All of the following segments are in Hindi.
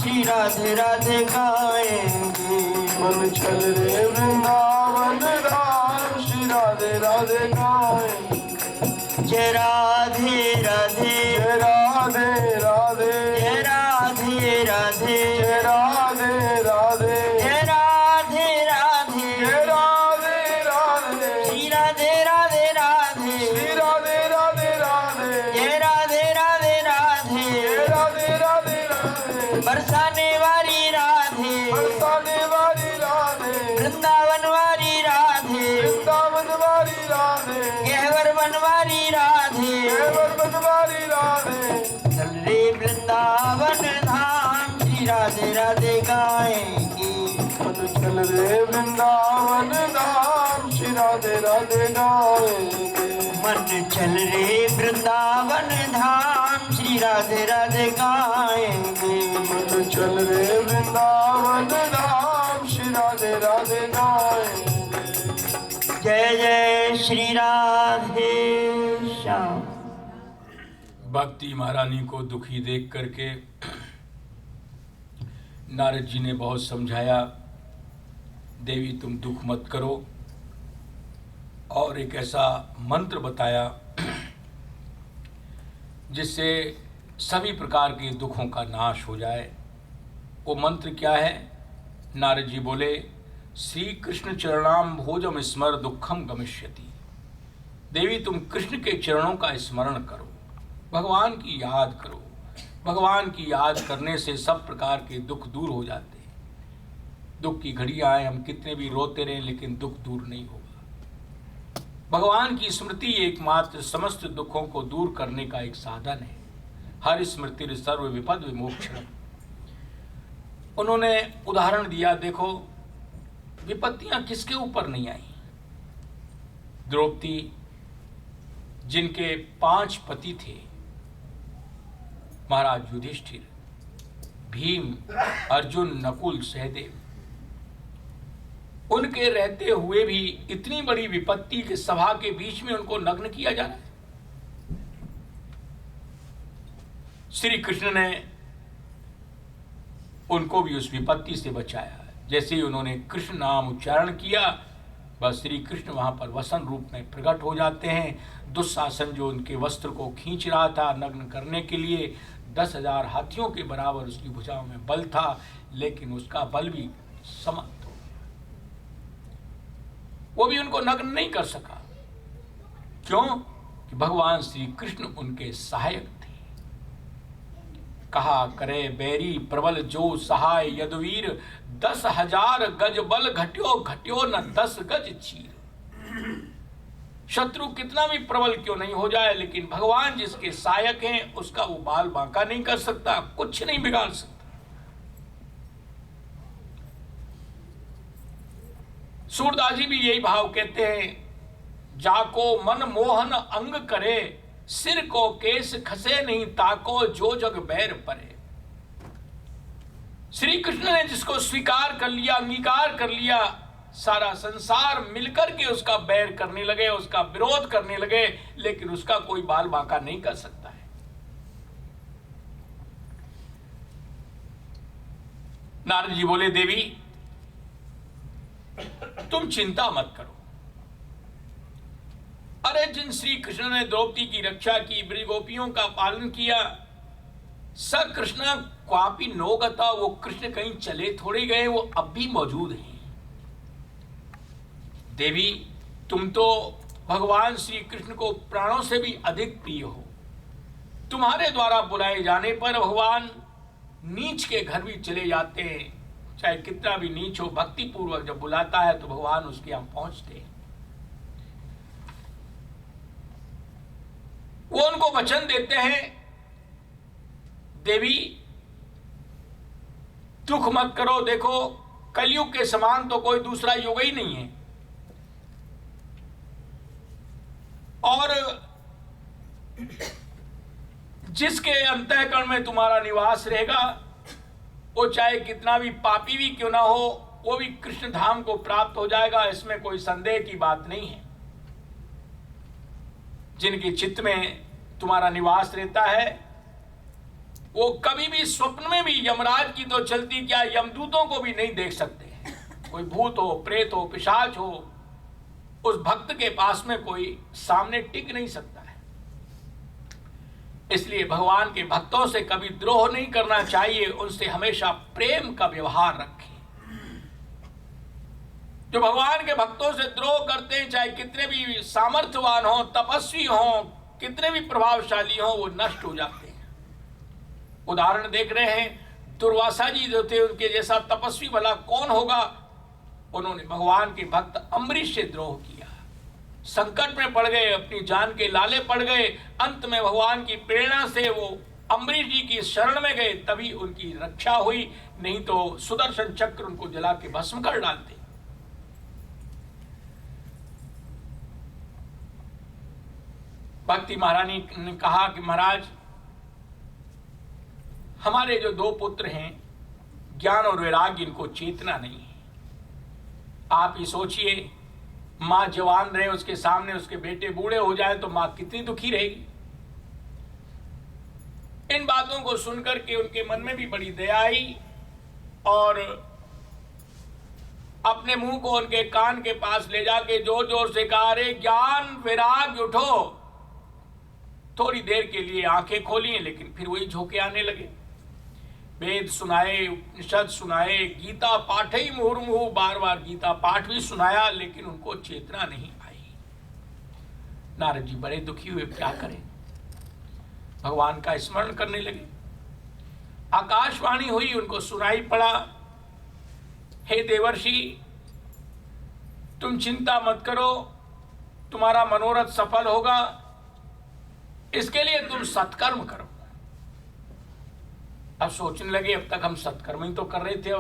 श्री राधे राधे गाएंगे। मन चल रे वृंदावन धाम श्री राधे राधे गाएंगे। जय राधे राधे जय राधे राधे जय राधे राधे जय राधे राधे जय राधे राधे जय राधे राधे श्री राधे राधे राधे श्री राधे राधे राधे जय राधे राधे राधे जय राधे राधे राधे बरसाने वाली राधे बरसाने वाली राधे वृंदावन वाली राधे वृंदावन वाली राधे गहवर बनवारी राधे केवल बनवारी राधे। चल रे वृंदावन धाम श्री राधे राधे गाएंगे। मन चल रे वृंदावन धाम श्री राधे राधे गाएंगे। मन चल रे वृंदावन धाम श्री राधे राधे गाएंगे। मन चल रे वृंदावन धाम श्री राधे राधे गाएंगे। जय जय श्री राधे श्याम। भक्ति महारानी को दुखी देख करके नारद जी ने बहुत समझाया, देवी तुम दुख मत करो, और एक ऐसा मंत्र बताया जिससे सभी प्रकार के दुखों का नाश हो जाए। वो मंत्र क्या है? नारद जी बोले, श्री कृष्ण चरणाम भोजम स्मर दुखम गमिष्यति। देवी तुम कृष्ण के चरणों का स्मरण करो, भगवान की याद करो। भगवान की याद करने से सब प्रकार के दुख दूर हो जाते हैं। दुख की घड़ियां आए, हम कितने भी रोते रहें लेकिन दुख दूर नहीं होगा। भगवान की स्मृति एकमात्र समस्त दुखों को दूर करने का एक साधन है। हर स्मृति सर्व विपद विमोक्षण। उन्होंने उदाहरण दिया, देखो विपत्तियां किसके ऊपर नहीं आई। द्रौपदी जिनके 5 पति थे, महाराज युधिष्ठिर, भीम, अर्जुन, नकुल, सहदेव, उनके रहते हुए भी इतनी बड़ी विपत्ति के सभा के बीच में उनको नग्न किया जा रहा है। श्री कृष्ण ने उनको भी उस विपत्ति से बचाया। जैसे ही उन्होंने कृष्ण नाम उच्चारण किया, बस श्री कृष्ण वहां पर वसन रूप में प्रकट हो जाते हैं। दुशासन जो उनके वस्त्र को खींच रहा था नग्न करने के लिए, 10,000 हाथियों के बराबर उसकी भुजाओं में बल था, लेकिन उसका बल भी समाप्त हो गया। वो भी उनको नग्न नहीं कर सका। क्यों? कि भगवान श्री कृष्ण उनके सहायक थे। कहा करे बैरी प्रबल जो सहाय यदुवीर, 10,000 गज बल घट्यो घट्यो न 10 गज चीर। शत्रु कितना भी प्रबल क्यों नहीं हो जाए, लेकिन भगवान जिसके सहायक हैं उसका वो बाल बांका नहीं कर सकता, कुछ नहीं बिगाड़ सकता। सूरदास जी भी यही भाव कहते हैं, जाको मन मोहन अंग करे, सिर को केस खसे नहीं ताको जो जग बैर परे। श्री कृष्ण ने जिसको स्वीकार कर लिया, अंगीकार कर लिया, सारा संसार मिलकर के उसका बैर करने लगे, उसका विरोध करने लगे, लेकिन उसका कोई बाल बांका नहीं कर सकता है। नारद जी बोले, देवी तुम चिंता मत करो। अरे जिन श्री कृष्ण ने द्रौपदी की रक्षा की, ब्रज गोपियों का पालन किया, स कृष्ण क्वापि नो गता, वो कृष्ण कहीं चले थोड़े गए, वो अब भी मौजूद हैं। देवी तुम तो भगवान श्री कृष्ण को प्राणों से भी अधिक प्रिय हो। तुम्हारे द्वारा बुलाए जाने पर भगवान नीच के घर भी चले जाते हैं। चाहे कितना भी नीच हो, भक्ति पूर्वक जब बुलाता है तो भगवान उसके यहां पहुंचते हैं। वो उनको वचन देते हैं, देवी दुख मत करो, देखो कलयुग के समान तो कोई दूसरा युग ही नहीं है, और जिसके अंतःकरण में तुम्हारा निवास रहेगा वो चाहे कितना भी पापी भी क्यों ना हो, वो भी कृष्ण धाम को प्राप्त हो जाएगा, इसमें कोई संदेह की बात नहीं है। जिनके चित्त में तुम्हारा निवास रहता है वो कभी भी स्वप्न में भी यमराज की तो चलती क्या, यमदूतों को भी नहीं देख सकते। कोई भूत हो, प्रेत हो, पिशाच हो, उस भक्त के पास में कोई सामने टिक नहीं सकता है। इसलिए भगवान के भक्तों से कभी द्रोह नहीं करना चाहिए, उनसे हमेशा प्रेम का व्यवहार रखें। जो भगवान के भक्तों से द्रोह करते हैं, चाहे कितने भी सामर्थ्यवान हो, तपस्वी हो, कितने भी प्रभावशाली हो, वो नष्ट हो जाते हैं। उदाहरण देख रहे हैं, दुर्वासा जी जो थे, उनके जैसा तपस्वी भला कौन होगा। उन्होंने भगवान के भक्त अम्बरीश से द्रोह किया, संकट में पड़ गए, अपनी जान के लाले पड़ गए। अंत में भगवान की प्रेरणा से वो अम्बरीश जी की शरण में गए, तभी उनकी रक्षा हुई, नहीं तो सुदर्शन चक्र उनको जला के भस्म कर डालते। भक्ति महारानी ने कहा कि महाराज, हमारे जो 2 पुत्र हैं, ज्ञान और वैराग्य, इनको चेतना नहीं है। आप ही सोचिए, मां जवान रहे, उसके सामने उसके बेटे बूढ़े हो जाए तो मां कितनी दुखी रहेगी। इन बातों को सुनकर के उनके मन में भी बड़ी दया आई और अपने मुंह को उनके कान के पास ले जाके जोर जोर से कहा, अरे ज्ञान वैराग्य उठो। थोड़ी देर के लिए आंखें खोली, लेकिन फिर वही झोंके आने लगे। वेद सुनाए, उपनिषद सुनाए, गीता पाठ ही मुहुर्मुहु, बार बार गीता पाठ भी सुनाया, लेकिन उनको चेतना नहीं आई। नारद जी बड़े दुखी हुए, क्या करें। भगवान का स्मरण करने लगे। आकाशवाणी हुई, उनको सुनाई पड़ा, हे देवर्षि, तुम चिंता मत करो, तुम्हारा मनोरथ सफल होगा। इसके लिए तुम सत्कर्म करो। अब सोचने लगे, अब तक हम सत्कर्म ही तो कर रहे थे,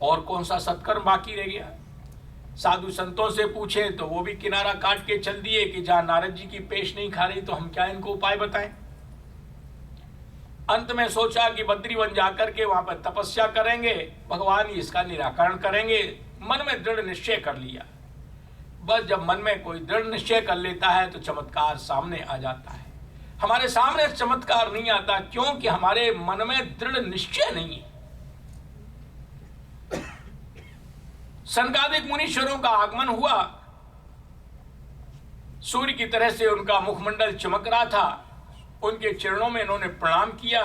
और कौन सा सत्कर्म बाकी रह गया। साधु संतों से पूछे तो वो भी किनारा काट के चल दिए कि जहां नारद जी की पेश नहीं खा रही तो हम क्या इनको उपाय बताएं। अंत में सोचा कि बद्रीवन जाकर के वहां पर तपस्या करेंगे, भगवान ही इसका निराकरण करेंगे। मन में दृढ़ निश्चय कर लिया। बस जब मन में कोई दृढ़ निश्चय कर लेता है तो चमत्कार सामने आ जाता है। हमारे सामने चमत्कार नहीं आता, क्योंकि हमारे मन में दृढ़ निश्चय नहीं है। सनकादिक मुनीश्वरों का आगमन हुआ, सूर्य की तरह से उनका मुखमंडल चमक रहा था। उनके चरणों में इन्होंने प्रणाम किया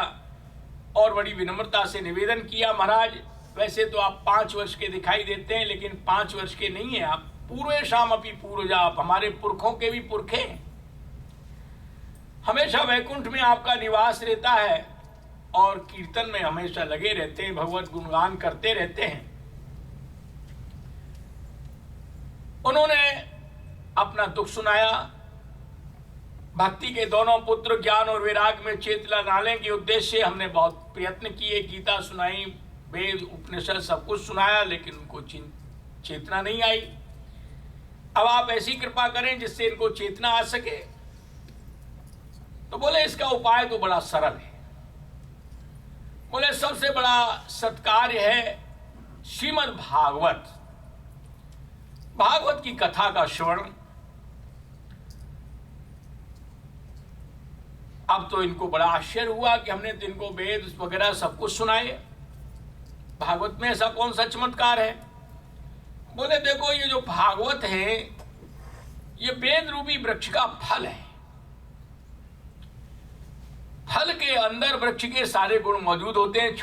और बड़ी विनम्रता से निवेदन किया, महाराज वैसे तो आप 5 वर्ष के दिखाई देते हैं, लेकिन 5 वर्ष के नहीं है आप, पूर्वेशाम अपि पूर्वजा, आप हमारे पुरखों के भी पुरखे हैं। हमेशा वैकुंठ में आपका निवास रहता है और कीर्तन में हमेशा लगे रहते हैं, भगवत गुणगान करते रहते हैं। उन्होंने अपना दुख सुनाया। भक्ति के दोनों पुत्र ज्ञान और वैराग्य में चेतना डालने के उद्देश्य से हमने बहुत प्रयत्न किए, गीता सुनाई, वेद उपनिषद सब कुछ सुनाया, लेकिन उनको चेतना नहीं आई। अब आप ऐसी कृपा करें जिससे इनको चेतना आ सके। तो बोले इसका उपाय तो बड़ा सरल है। बोले सबसे बड़ा सत्कार्य है श्रीमद् भागवत, भागवत की कथा का श्रवण। अब तो इनको बड़ा आश्चर्य हुआ कि हमने तो इनको वेद वगैरह सब कुछ सुनाए, भागवत में ऐसा कौन सा चमत्कार है। बोले देखो, ये जो भागवत है ये वेद रूपी वृक्ष का फल है। फल के अंदर वृक्ष के सारे गुण मौजूद होते हैं।